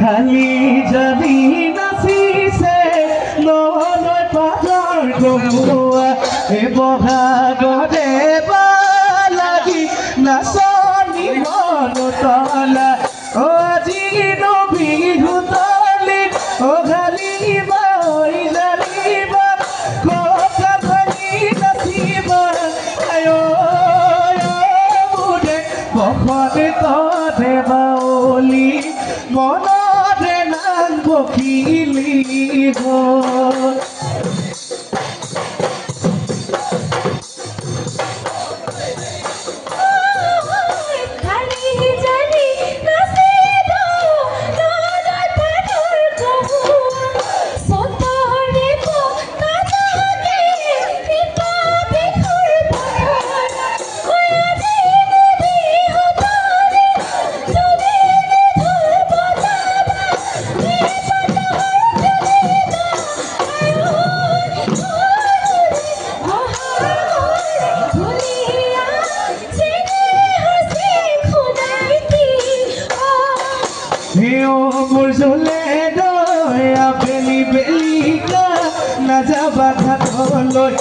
খালি যদি নাচিছে ললৈ পাতৰ গমুৱা এই বহাগতে লাগি নাচনি মনতলা আজি বিহু তলি ঘালি বাই জানিবা কথা ভাঙি নাচিবা মোৰে বখনে ততে বাউলি মনতে নাম বকিলি গ'ল মোৰ জলে দয়া বেলি বেলিকা নাযাবা ঘাটলৈ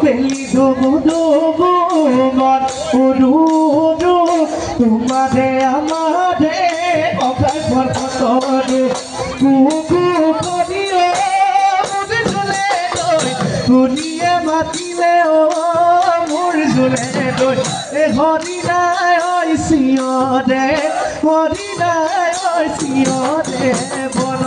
বেলি ডুবু ডুবু মন উৰু উৰু তোমাৰে আমাৰে অকাই পথৰে কুকু কৰিলে মোৰ জলে দয় শুনিয়ে মাতিলে মোৰ জলে দয় হৰি নাই চিঞৰে হৰি নাই চিঞৰে বন